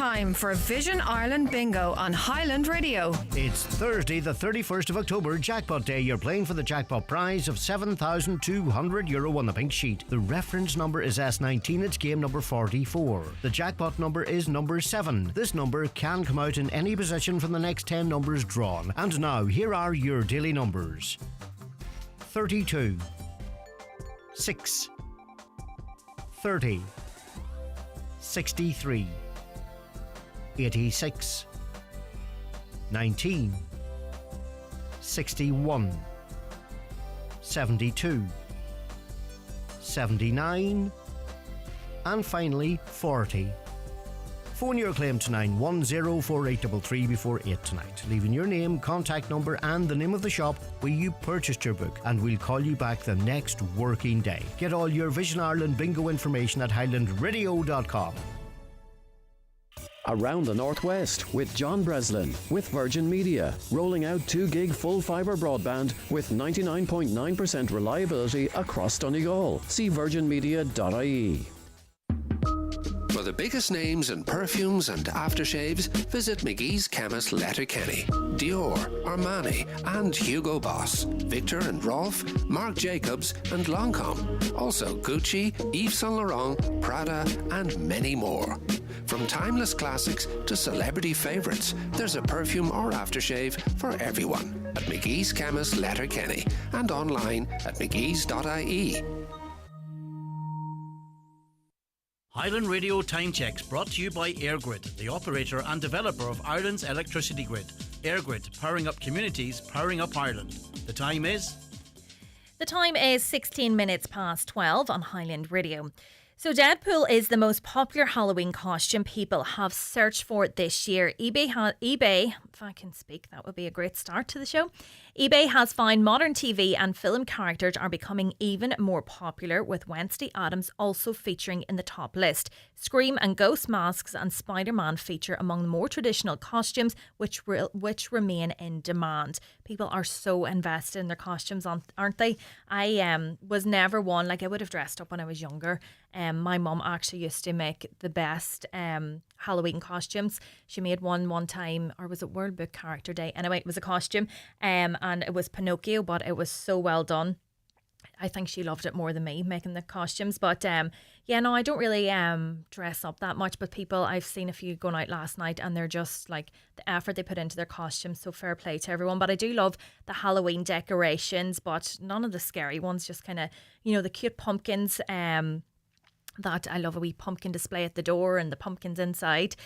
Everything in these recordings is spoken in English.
time for Vision Ireland Bingo on Highland Radio. It's Thursday, the 31st of October, Jackpot Day. You're playing for the jackpot prize of €7,200 on the pink sheet. The reference number is S19. It's game number 44. The jackpot number is number 7. This number can come out in any position from the next 10 numbers drawn. And now, here are your daily numbers. 32, 6, 30, 63, 86, 19, 61, 72, 79, and finally 40. Phone your claim to 9104833 before 8 tonight, leaving your name, contact number and the name of the shop where you purchased your book, and we'll call you back the next working day. Get all your Vision Ireland bingo information at highlandradio.com. Around the Northwest with John Breslin with Virgin Media, rolling out 2 gig full fibre broadband with 99.9% reliability across Donegal. See virginmedia.ie. For the biggest names in perfumes and aftershaves, visit McGee's Chemist Letterkenny. Dior, Armani and Hugo Boss, Victor and Rolf, Marc Jacobs and Lancôme. Also Gucci, Yves Saint Laurent, Prada and many more. From timeless classics to celebrity favourites, there's a perfume or aftershave for everyone at McGee's Chemist Letterkenny and online at mcgees.ie. Highland Radio Time Checks brought to you by EirGrid, the operator and developer of Ireland's electricity grid. EirGrid, powering up communities, powering up Ireland. The time is 16 minutes past 12 on Highland Radio. So Deadpool is the most popular Halloween costume people have searched for this year. eBay, if I can speak, that would be a great start to the show. eBay has found modern TV and film characters are becoming even more popular, with Wednesday Addams also featuring in the top list. Scream and Ghost masks and Spider-Man feature among the more traditional costumes which remain in demand. People are so invested in their costumes, aren't they? I was never one, like I would have dressed up when I was younger. My mum actually used to make the best Halloween costumes. She made one time, or was it World Book Character Day? Anyway, it was a costume and it was Pinocchio, but it was so well done. I think she loved it more than me making the costumes. But I don't really dress up that much. But people, I've seen a few going out last night and they're just like the effort they put into their costumes. So fair play to everyone. But I do love the Halloween decorations, but none of the scary ones, just kind of, the cute pumpkins. That I love a wee pumpkin display at the door and the pumpkins inside.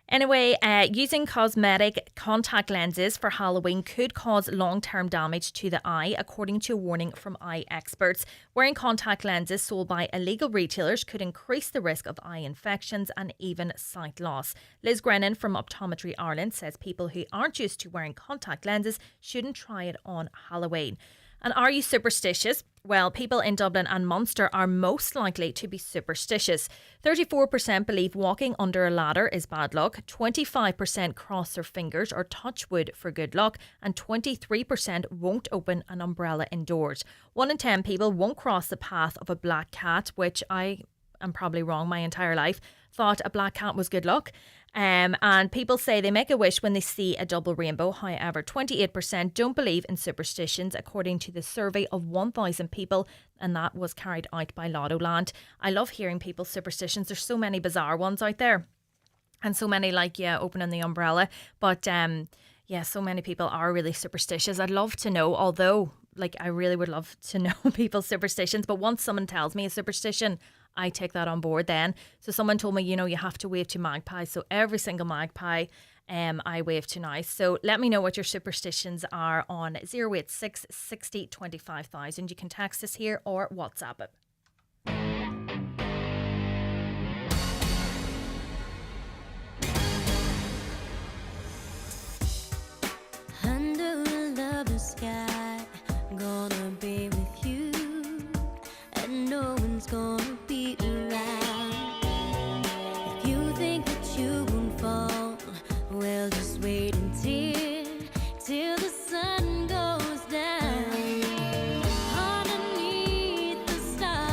Anyway, using cosmetic contact lenses for Halloween could cause long-term damage to the eye, according to a warning from eye experts. Wearing contact lenses sold by illegal retailers could increase the risk of eye infections and even sight loss. Liz Grennan from Optometry Ireland says people who aren't used to wearing contact lenses shouldn't try it on Halloween. And are you superstitious? Well, people in Dublin and Munster are most likely to be superstitious. 34% believe walking under a ladder is bad luck, 25% cross their fingers or touch wood for good luck, and 23% won't open an umbrella indoors. 1 in 10 people won't cross the path of a black cat, which I am probably wrong my entire life, thought a black cat was good luck. And people say they make a wish when they see a double rainbow. However, 28% don't believe in superstitions, according to the survey of 1,000 people, and that was carried out by Lotto Land. I love hearing people's superstitions. There's so many bizarre ones out there, and so many opening the umbrella. But so many people are really superstitious. I'd love to know, although I really would love to know people's superstitions. But once someone tells me a superstition, I take that on board then. So someone told me, you have to wave to magpies. So every single magpie I wave to now. So let me know what your superstitions are on 086 60 25,000. You can text us here or WhatsApp it. Under a lover's sky, gonna be with you, and no one's gonna be around. If you think that you won't fall, well, just wait till the sun goes down. Underneath the stars.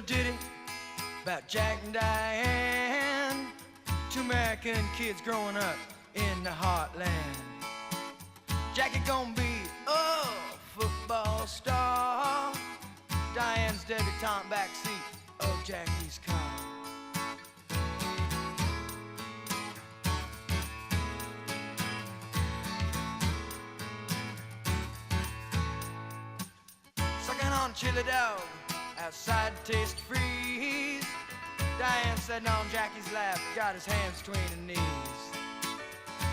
ditty about Jack and Diane, two American kids growing up in the heartland. Jackie gonna be a football star, Diane's debutante backseat of Jackie's car. Sucking on chili dog outside Taste Freeze, Diane sitting on Jackie's lap, got his hands between her knees.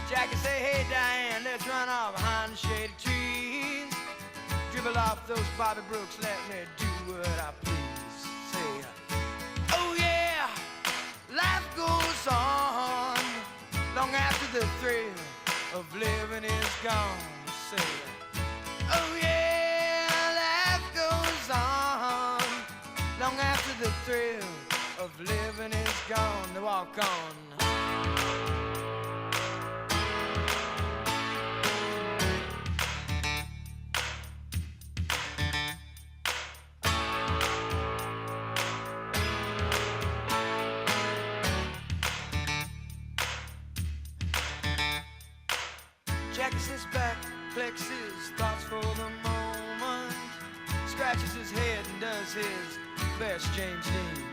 Jackie say, hey Diane, let's run off behind the shady trees. Dribble off those Bobby Brooks, let me do what I please. Say, oh yeah, life goes on long after the thrill of living is gone. Say, oh yeah, life goes on long after the thrill of living is gone. To walk on. Jackie sits back, flexes thoughts for the moment, scratches his head and does his best James Dean.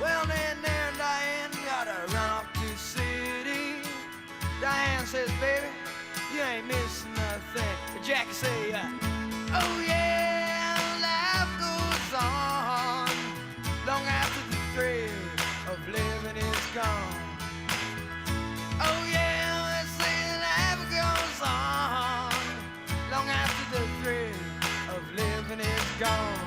Well then there Diane gotta run off to the city. Diane says, baby, you ain't missing nothing. Jackie say, oh yeah, life goes on long after the thrill of living is gone. Oh yeah, they say life goes on long after the thrill of living is gone.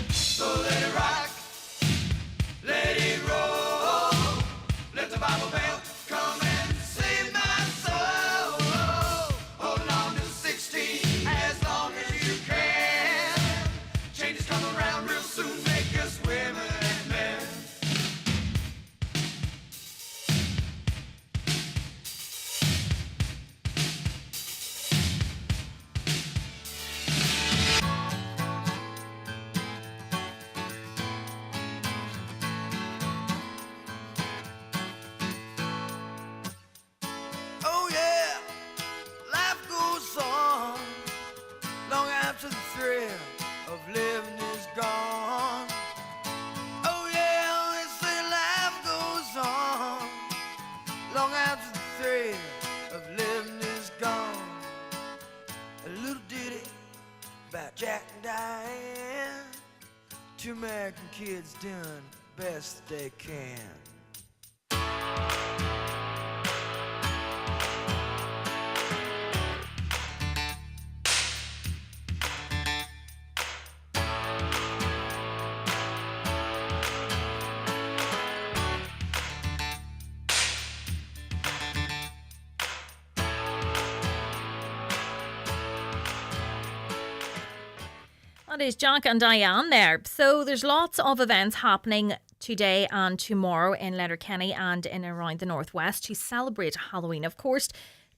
So let it rock, let it roll, let the Bible belt come and save my soul. Holding on to 16 as long as you can. Changes come around real soon, make us women and men. Oh yeah, life goes on long after the thrill of living is gone. Oh yeah, they say life goes on long after the thrill of living is gone. A little ditty about Jack and Diane, two American kids doing best they can. That is Jack and Diane there. So there's lots of events happening today and tomorrow in Letterkenny and in around the northwest to celebrate Halloween, of course.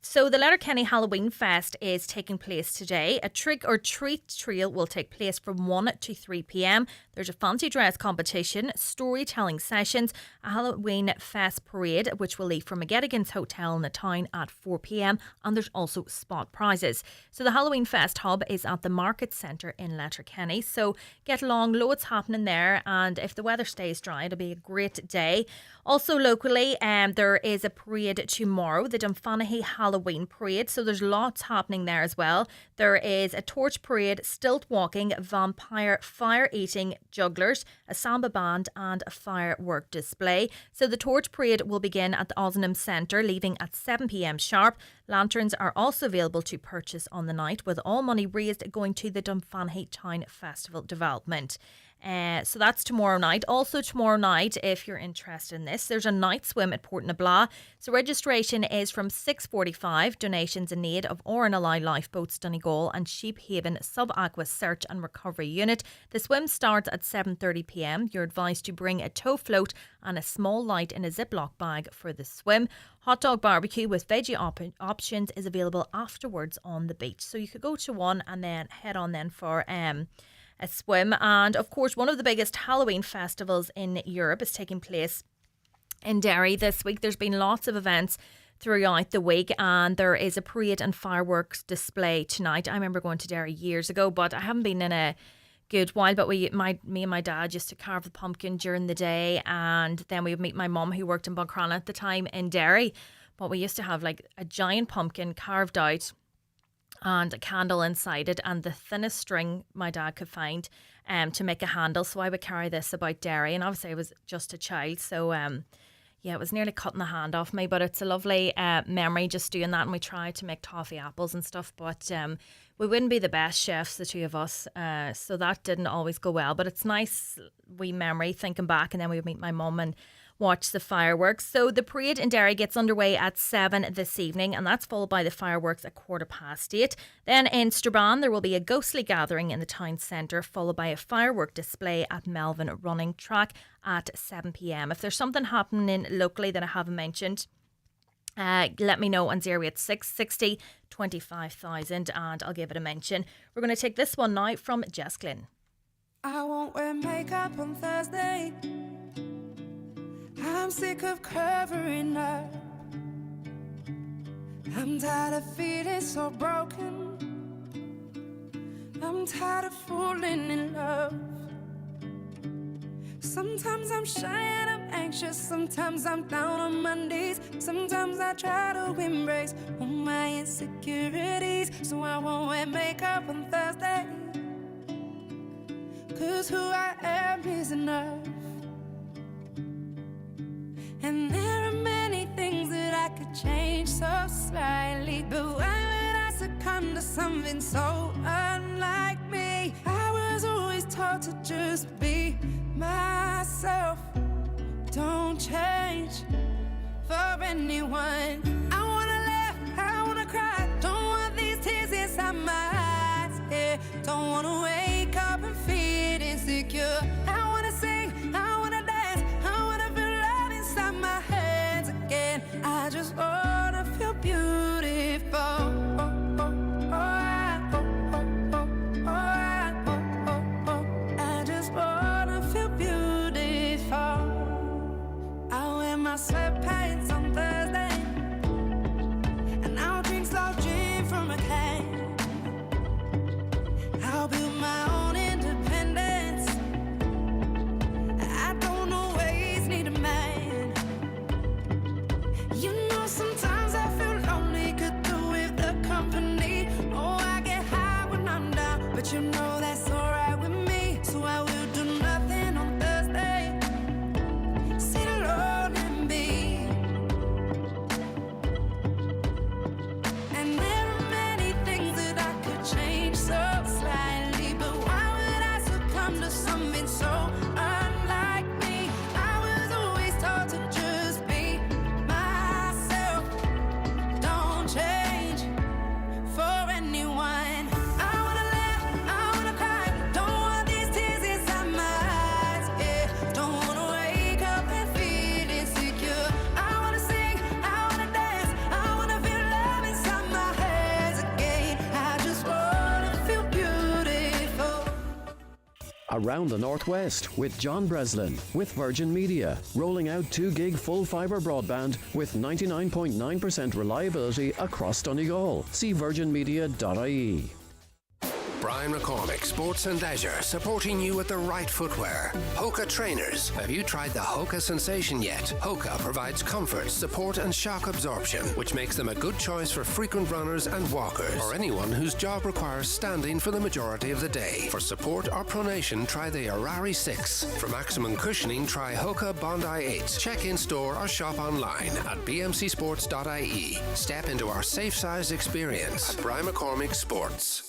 So the Letterkenny Halloween Fest is taking place today. A trick or treat trail will take place from 1 to 3 p.m. There's a fancy dress competition, storytelling sessions, a Halloween Fest parade, which will leave from McGettigan's Hotel in the town at 4 p.m. And there's also spot prizes. So the Halloween Fest hub is at the Market Centre in Letterkenny. So get along, loads happening there. And if the weather stays dry, it'll be a great day. Also locally, there is a parade tomorrow, the Dunfanaghy Halloween Parade. So there's lots happening there as well. There is a torch parade, stilt walking, vampire fire eating jugglers, a samba band and a firework display. So the torch parade will begin at the Ozanam Centre, leaving at 7 p.m. sharp. Lanterns are also available to purchase on the night, with all money raised going to the Dunfanaghy Town Festival Development. So that's tomorrow night. Also tomorrow night, if you're interested in this, there's a night swim at Port Nabla. So registration is from 6:45. Donations in aid of RNLI Lifeboats Donegal and Sheephaven Sub-Aqua Search and Recovery Unit. The swim starts at 7:30pm. You're advised to bring a tow float and a small light in a Ziploc bag for the swim. Hot dog barbecue with veggie options is available afterwards on the beach. So you could go to one and then head on then for a swim. And of course, one of the biggest Halloween festivals in Europe is taking place in Derry this week. There's been lots of events throughout the week, and there is a parade and fireworks display tonight. I remember going to Derry years ago, but I haven't been in a good while. But me and my dad used to carve the pumpkin during the day, and then we would meet my mum, who worked in Buncrana at the time, in Derry. But we used to have like a giant pumpkin carved out and a candle inside it, and the thinnest string my dad could find to make a handle. So I would carry this about Derry, and obviously I was just a child, so yeah, it was nearly cutting the hand off me, but it's a lovely memory just doing that. And we tried to make toffee apples and stuff, but we wouldn't be the best chefs, the two of us, so that didn't always go well. But it's nice wee memory thinking back, and then we would meet my mum and watch the fireworks. So the parade in Derry gets underway at 7 this evening, and that's followed by the fireworks at 8:15. Then in Strabane there will be a ghostly gathering in the town centre, followed by a firework display at Melvin Running Track at 7pm. If there's something happening locally that I haven't mentioned, let me know on 086 60 25,000 and I'll give it a mention. We're going to take this one now from Jess Glynn. I won't wear makeup on Thursday. I'm sick of covering up. I'm tired of feeling so broken. I'm tired of falling in love. Sometimes I'm shy and I'm anxious. Sometimes I'm down on my knees. Sometimes I try to embrace all my insecurities. So I won't wear makeup on Thursday, 'cause who I am is enough. And there are many things that I could change so slightly, but why would I succumb to something so unlike me? I was always taught to just be myself. Don't change for anyone. I wanna laugh, I wanna cry. Don't want these tears inside my eyes, yeah. Don't wanna wake up and feel insecure. I wanna sing, I wanna dance, I wanna feel love inside my hands again. I just wanna feel beautiful. I just wanna feel beautiful. I wear my sweatpants on Thursday, and I'll drink slow gin from a can. I'll build my own independence. I don't always need a man. You know, sometimes I feel lonely, could do with the company. Oh, I get high when I'm down, but you know that's alright with me. So I will do nothing on Thursday. Sit alone and be. And there are many things that I could change so slightly, but why would I succumb to something so unlike me? I was always taught to just be myself. Don't change for anyone. I wanna laugh, I wanna cry. Don't want these tears inside my eyes, yeah. Don't wanna wake up and feel insecure. I wanna sing, I wanna dance, I wanna feel love inside my hands again. I just wanna feel beautiful. Around the Northwest with John Breslin with Virgin Media, rolling out 2 gig full fibre broadband with 99.9% reliability across Donegal. See virginmedia.ie. Brian McCormick, Sports and Leisure, supporting you with the right footwear. Hoka Trainers. Have you tried the Hoka Sensation yet? Hoka provides comfort, support and shock absorption, which makes them a good choice for frequent runners and walkers, or anyone whose job requires standing for the majority of the day. For support or pronation, try the Arari 6. For maximum cushioning, try Hoka Bondi 8. Check in store or shop online at bmcsports.ie. Step into our safe size experience at Brian McCormick Sports.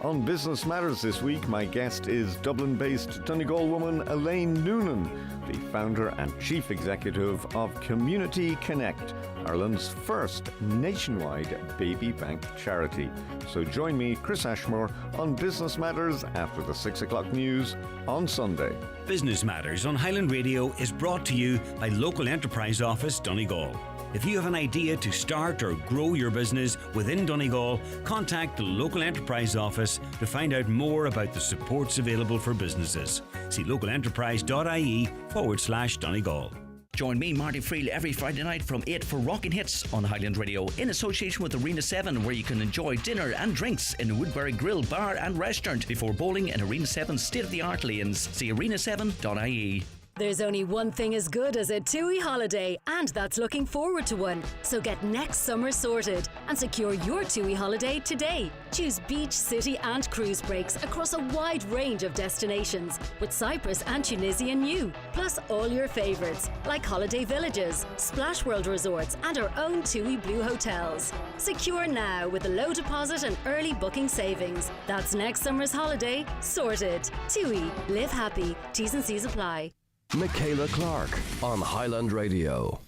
On Business Matters this week, my guest is Dublin-based Donegal woman Elaine Noonan, the founder and chief executive of Community Connect, Ireland's first nationwide baby bank charity. So join me, Chris Ashmore, on Business Matters after the 6 o'clock news on Sunday. Business Matters on Highland Radio is brought to you by Local Enterprise Office Donegal. If you have an idea to start or grow your business within Donegal, contact the Local Enterprise Office to find out more about the supports available for businesses. See localenterprise.ie/Donegal. Join me, Marty Friel, every Friday night from 8 for Rockin' Hits on Highland Radio in association with Arena 7, where you can enjoy dinner and drinks in Woodbury Grill, Bar and Restaurant before bowling in Arena 7's state-of-the-art lanes. See arena7.ie. There's only one thing as good as a TUI holiday, and that's looking forward to one. So get next summer sorted and secure your TUI holiday today. Choose beach, city and cruise breaks across a wide range of destinations, with Cyprus and Tunisia new, plus all your favourites like holiday villages, Splash World resorts and our own TUI Blue hotels. Secure now with a low deposit and early booking savings. That's next summer's holiday sorted. TUI, live happy. T's and C's apply. Michaela Clarke on Highland Radio.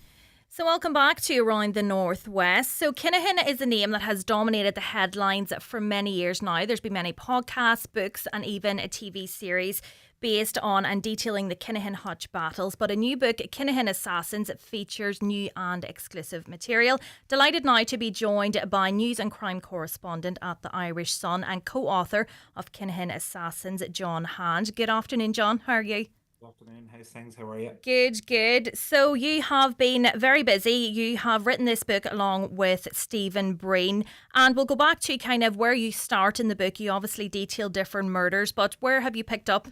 So welcome back to Around the Northwest. So Kinahan is a name that has dominated the headlines for many years now. There's been many podcasts, books and even a TV series based on and detailing the Kinahan Hutch battles. But a new book, Kinahan Assassins, features new and exclusive material. Delighted now to be joined by news and crime correspondent at the Irish Sun and co-author of Kinahan Assassins, John Hand. Good afternoon, John. How are you? Good afternoon. How's things? How are you? Good, good. So you have been very busy. You have written this book along with Stephen Breen, and we'll go back to kind of where you start in the book. You obviously detail different murders, but where have you picked up?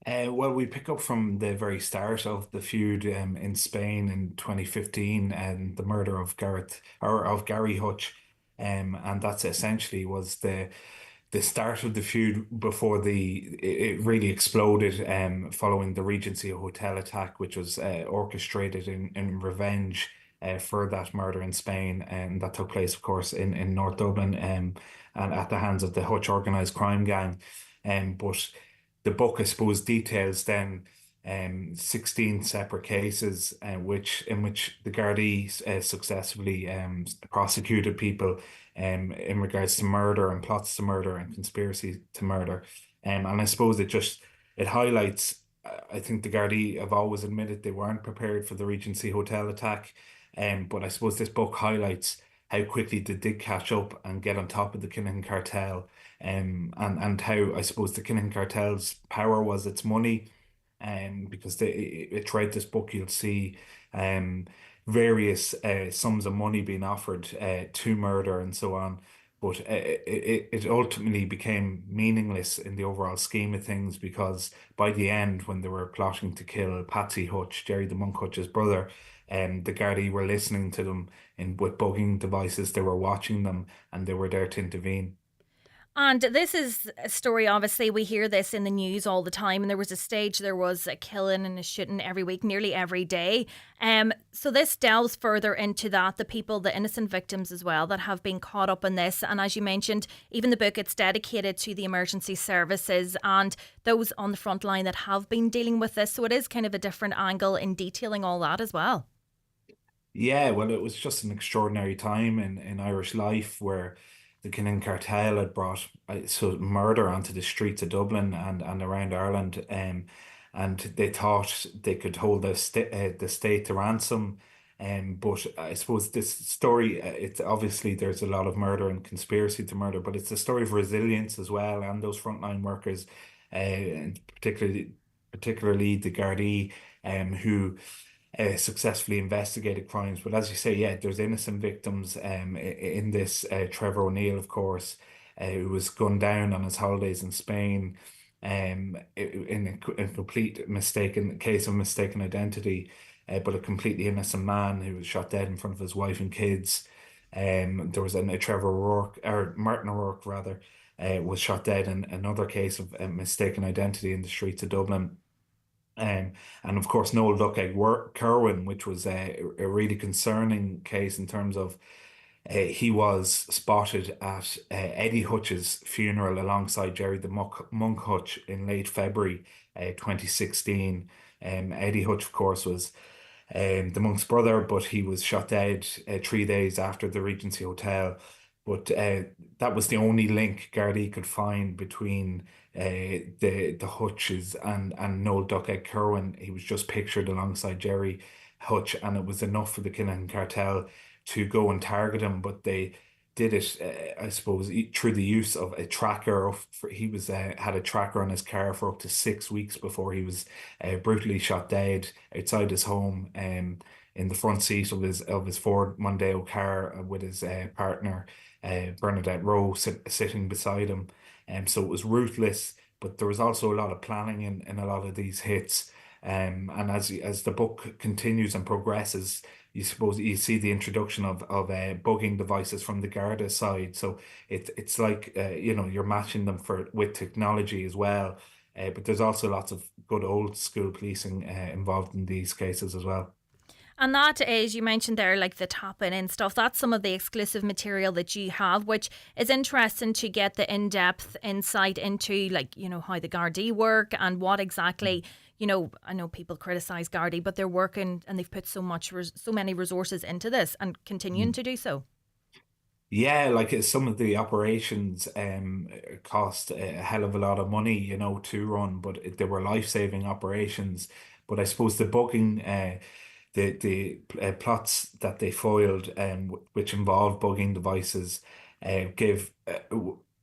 Well, we pick up from the very start of the feud in Spain in 2015 and the murder of Gary Hutch, and that's essentially was the start of the feud before it really exploded following the Regency Hotel attack, which was orchestrated in revenge for that murder in Spain, and that took place, of course, in North Dublin and at the hands of the Hutch organised crime gang. But the book, I suppose, details then 16 separate cases in which the Gardaí successfully prosecuted people in regards to murder and plots to murder and conspiracy to murder. And I suppose it highlights, I think the Gardaí have always admitted they weren't prepared for the Regency Hotel attack. But I suppose this book highlights how quickly they did catch up and get on top of the Kinahan cartel, and how I suppose the Kinahan cartel's power was its money. Because throughout this book you'll see various sums of money being offered to murder and so on, but it ultimately became meaningless in the overall scheme of things, because by the end, when they were plotting to kill Patsy Hutch, Jerry the Monk Hutch's brother, the Gardaí were listening to them with bugging devices. They were watching them and they were there to intervene. And this is a story, obviously, we hear this in the news all the time. And there was a stage, there was a killing and a shooting every week, nearly every day. So this delves further into that, the people, the innocent victims as well, that have been caught up in this. And as you mentioned, even the book, it's dedicated to the emergency services and those on the front line that have been dealing with this. So it is kind of a different angle in detailing all that as well. Yeah, well, it was just an extraordinary time in Irish life where the Kinahan cartel had brought murder onto the streets of Dublin and around Ireland, and they thought they could hold the state to ransom. But I suppose this story, it's obviously there's a lot of murder and conspiracy to murder, but it's a story of resilience as well, and those frontline workers, and particularly the Gardaí, who successfully investigated crimes. But as you say, yeah, there's innocent victims in this. Trevor O'Neill, of course, who was gunned down on his holidays in Spain, in a complete case of mistaken identity, but a completely innocent man who was shot dead in front of his wife and kids. There was a Trevor O'Rourke, or Martin O'Rourke rather, was shot dead in another case of mistaken identity in the streets of Dublin. And of course, Noel Duckegg Kerwin, which was a really concerning case in terms of he was spotted at Eddie Hutch's funeral alongside Jerry the Monk Hutch in late February 2016. Eddie Hutch, of course, was the monk's brother, but he was shot dead 3 days after the Regency Hotel. But that was the only link Gardaí could find between the Hutches and Noel Duckhead Kerwin. He was just pictured alongside Jerry Hutch, and it was enough for the Kinahan cartel to go and target him. But they did it, I suppose, through the use of a tracker. He was had a tracker on his car for up to 6 weeks before he was brutally shot dead outside his home, in the front seat of his Ford Mondeo car, with his partner Bernadette Rowe sitting beside him. So it was ruthless, but there was also a lot of planning in a lot of these hits. And as the book continues and progresses, you see the introduction of bugging devices from the Garda side. So it's like you're matching them with technology as well. But there's also lots of good old school policing involved in these cases as well. And that is, you mentioned there, like the tapping and stuff. That's some of the exclusive material that you have, which is interesting to get the in-depth insight into, like, how the Gardaí work and what exactly, I know people criticise Gardaí, but they're working and they've put so many resources into this and continuing to do so. Yeah, like some of the operations cost a hell of a lot of money, to run, but they were life-saving operations. But I suppose the bugging, the plots that they foiled, which involved bugging devices, gave a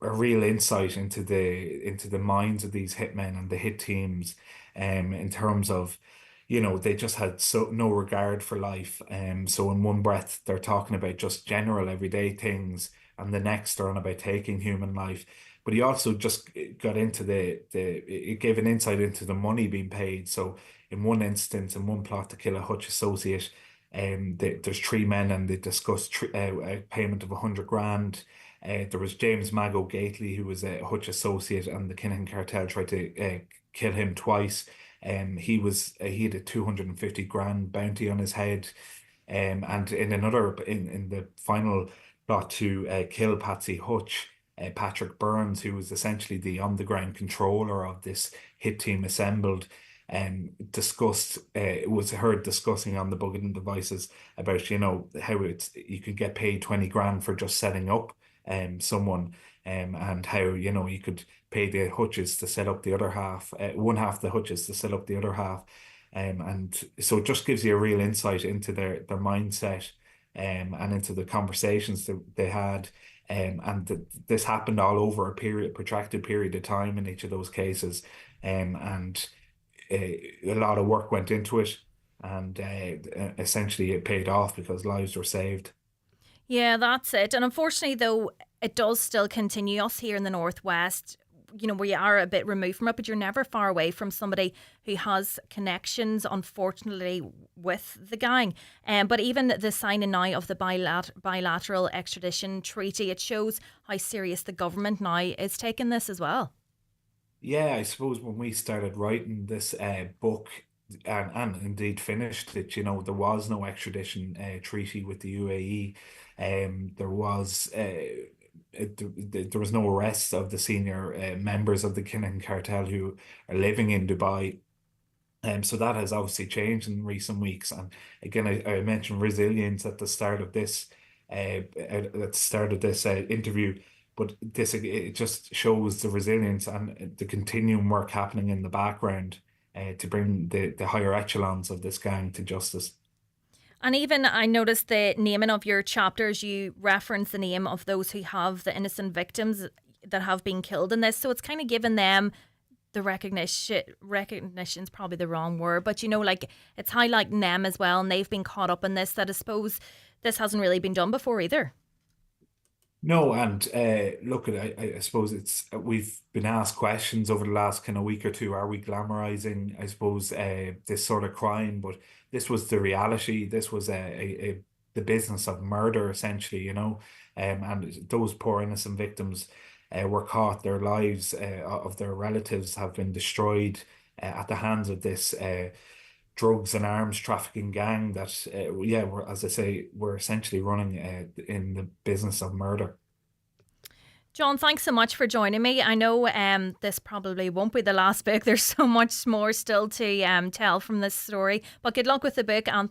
real insight into the minds of these hitmen and the hit teams, in terms of, they just had no regard for life. So in one breath they're talking about just general everyday things, and the next they're on about taking human life. But he also just got into it gave an insight into the money being paid. So in one instance, in one plot to kill a Hutch associate, there's three men and they discussed a payment of 100 grand. There was James Mago Gately, who was a Hutch associate, and the Kinahan cartel tried to kill him twice. He had a 250 grand bounty on his head. And in the final plot to kill Patsy Hutch, Patrick Burns, who was essentially the on the ground controller of this hit team assembled, discussed was heard discussing on the bugging devices about how you could get paid 20 grand for just setting up someone, and how you could pay the Hutches to set up the other half, one half of the Hutches to set up the other half. And so it just gives you a real insight into their mindset, and into the conversations that they had. This happened all over a protracted period of time in each of those cases. And a lot of work went into it, and essentially it paid off because lives were saved. Yeah, that's it. And unfortunately, though, it does still continue. Us here in the Northwest, we are a bit removed from it, but you're never far away from somebody who has connections, unfortunately, with the gang. But even the signing now of the bilateral extradition treaty, it shows how serious the government now is taking this as well. Yeah, I suppose when we started writing this book, and indeed finished it, there was no extradition treaty with the UAE. There was no arrest of the senior members of the Kinahan cartel who are living in Dubai. So that has obviously changed in recent weeks. And again, I mentioned resilience at the start of this interview, but it just shows the resilience and the continuing work happening in the background to bring the higher echelons of this gang to justice. And even I noticed the naming of your chapters, you reference the name of those who have the innocent victims that have been killed in this. So it's kind of given them the recognition's probably the wrong word, but like it's highlighting them as well, and they've been caught up in this that I suppose this hasn't really been done before either. No, and look, I suppose we've been asked questions over the last kind of week or two. Are we glamorizing, I suppose, this sort of crime? But this was the reality. This was the business of murder, essentially, and those poor innocent victims were caught. Their lives of their relatives have been destroyed at the hands of this drugs and arms trafficking gang that, yeah, we're, as I say, we're essentially running in the business of murder. John, thanks so much for joining me. I know this probably won't be the last book. There's so much more still to tell from this story. But good luck with the book, and